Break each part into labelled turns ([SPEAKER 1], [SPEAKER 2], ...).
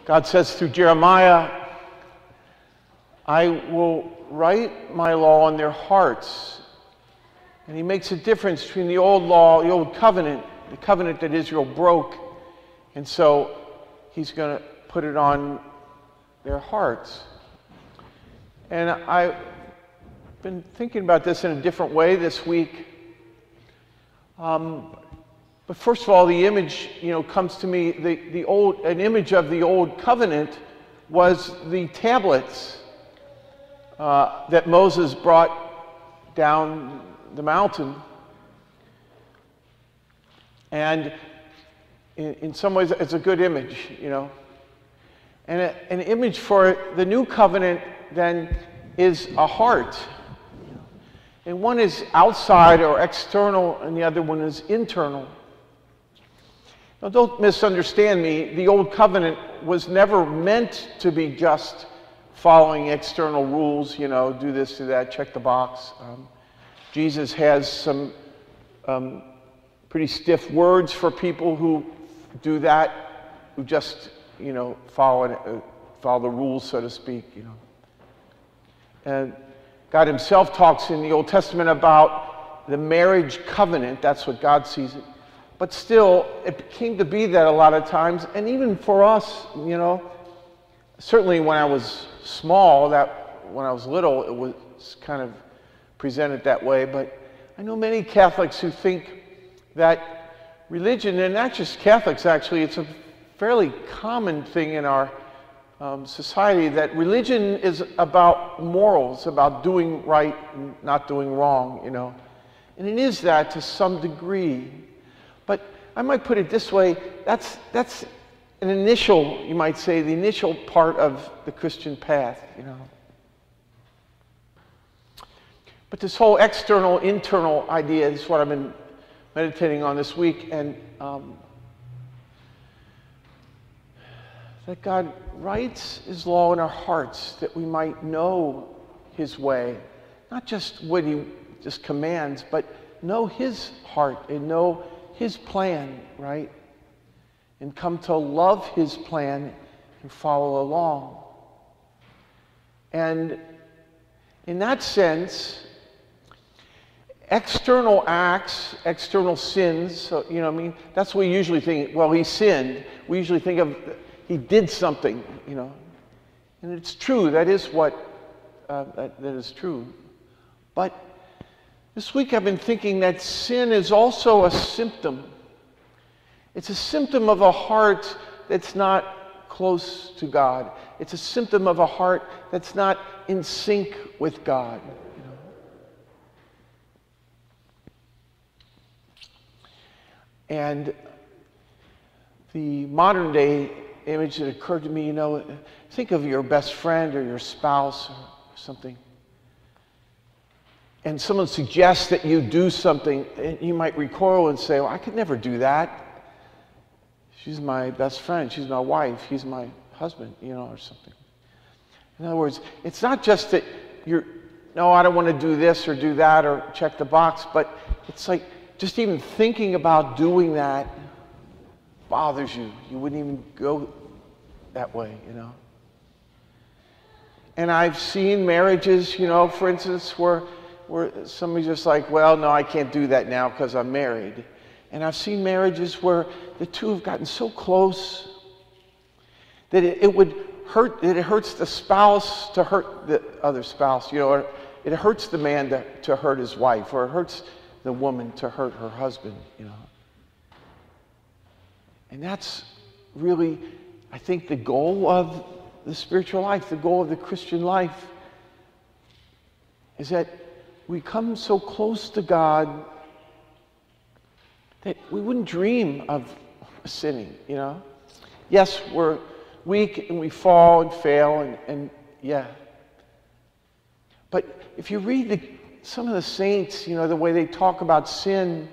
[SPEAKER 1] God says through Jeremiah, I will write my law on their hearts. And he makes a difference between the old law, the old covenant, the covenant that Israel broke. And so he's going to put it on their hearts. And I've been thinking about this in a different way this week. But first of all, the image, comes to me. An image of the old covenant was the tablets that Moses brought down the mountain. And in some ways, it's a good image, And an image for the new covenant then is a heart. And one is outside or external, and the other one is internal. Now, don't misunderstand me. The old covenant was never meant to be just following external rules, do this, do that, check the box. Jesus has some pretty stiff words for people who do that, who just, follow the rules, so to speak, And God himself talks in the Old Testament about the marriage covenant. That's what God sees it. But still, it came to be that a lot of times, and even for us, certainly when I was small, when I was little, it was kind of presented that way. But I know many Catholics who think that religion, and not just Catholics actually, it's a fairly common thing in our society, that religion is about morals, about doing right and not doing wrong, And it is that to some degree. But I might put it this way, that's an initial, you might say, the initial part of the Christian path, But this whole external, internal idea is what I've been meditating on this week, and that God writes his law in our hearts that we might know his way, not just what he just commands, but know his heart and know his plan, right? And come to love his plan and follow along. And in that sense, external acts, external sins, so, that's what we usually think, well, he sinned. We usually think of he did something, And it's true, that is what, that is true. But this week I've been thinking that sin is also a symptom. It's a symptom of a heart that's not close to God. It's a symptom of a heart that's not in sync with God. And the modern day image that occurred to me, think of your best friend or your spouse or something. And someone suggests that you do something, and you might recoil and say, well, I could never do that. She's my best friend, she's my wife, he's my husband, or something. In other words, it's not just that no, I don't want to do this or do that or check the box, but it's like just even thinking about doing that bothers you. You wouldn't even go that way, And I've seen marriages, for instance, where somebody's just like, well, no, I can't do that now because I'm married. And I've seen marriages where the two have gotten so close that it would hurt, that it hurts the spouse to hurt the other spouse, or it hurts the man to hurt his wife, or it hurts the woman to hurt her husband, And that's really, I think, the goal of the spiritual life, the goal of the Christian life, is that we come so close to God that we wouldn't dream of sinning, Yes, we're weak and we fall and fail and yeah. But if you read some of the saints, the way they talk about sin,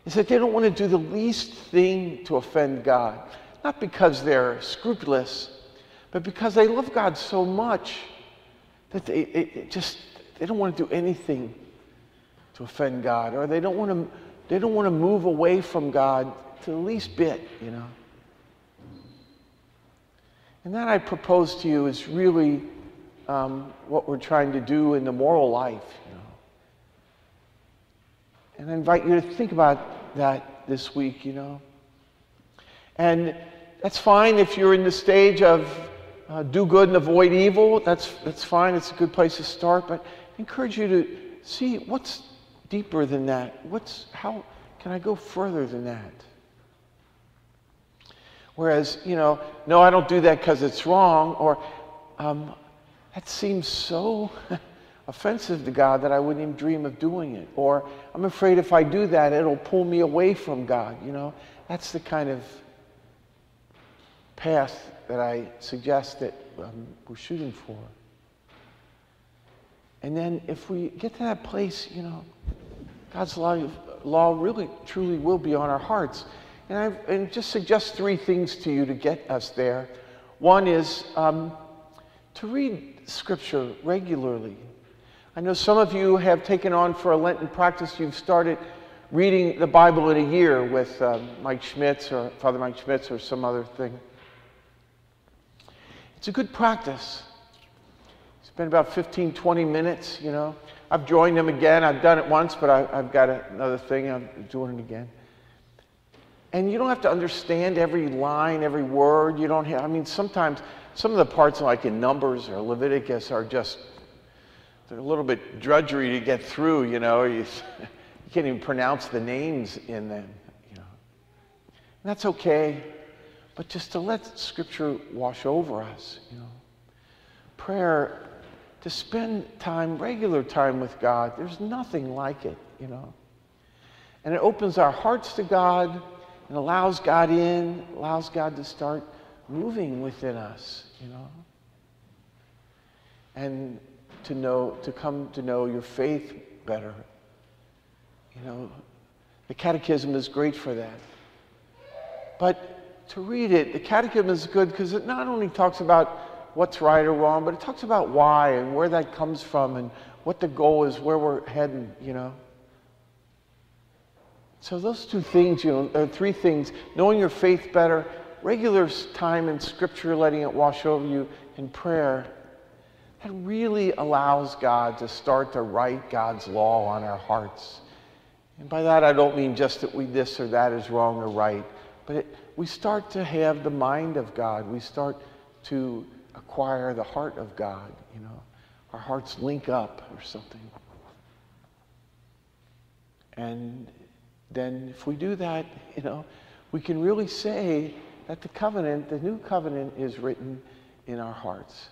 [SPEAKER 1] is that they don't want to do the least thing to offend God. Not because they're scrupulous, but because they love God so much that they don't want to do anything to offend God, or they don't want to move away from God to the least bit, And that, I propose to you, is really what we're trying to do in the moral life. And I invite you to think about that this week, And that's fine if you're in the stage of do good and avoid evil. That's fine. It's a good place to start. But I encourage you to see what's deeper than that. How can I go further than that? Whereas, no, I don't do that because it's wrong, or that seems so offensive to God that I wouldn't even dream of doing it. Or I'm afraid if I do that, it'll pull me away from God. That's the kind of path that I suggest that we're shooting for. And then if we get to that place, God's law really, truly will be on our hearts. And just suggest 3 things to you to get us there. One is to read Scripture regularly. I know some of you have taken on for a Lenten practice. You've started reading the Bible in a year with Mike Schmitz or Father Mike Schmitz or some other thing. It's a good practice. Spend about 15, 20 minutes, I've joined them again. I've done it once, but I've got another thing. I'm doing it again. And you don't have to understand every line, every word. You don't have, sometimes some of the parts like in Numbers or Leviticus are just, they're a little bit drudgery to get through, you can't even pronounce the names in them, And that's okay, but just to let Scripture wash over us, Prayer, to spend time, regular time with God, there's nothing like it, And it opens our hearts to God and allows God in, allows God to start moving within us, And to come to know your faith better. The Catechism is great for that. But to read it, the Catechism is good because it not only talks about what's right or wrong, but it talks about why and where that comes from and what the goal is, where we're heading, So those 2 things, or 3 things, knowing your faith better, regular time in Scripture, letting it wash over you, in prayer, that really allows God to start to write God's law on our hearts. And by that, I don't mean just that this or that is wrong or right, but we start to have the mind of God. We start to acquire the heart of God, Our hearts link up or something. And then if we do that, we can really say that the new covenant is written in our hearts.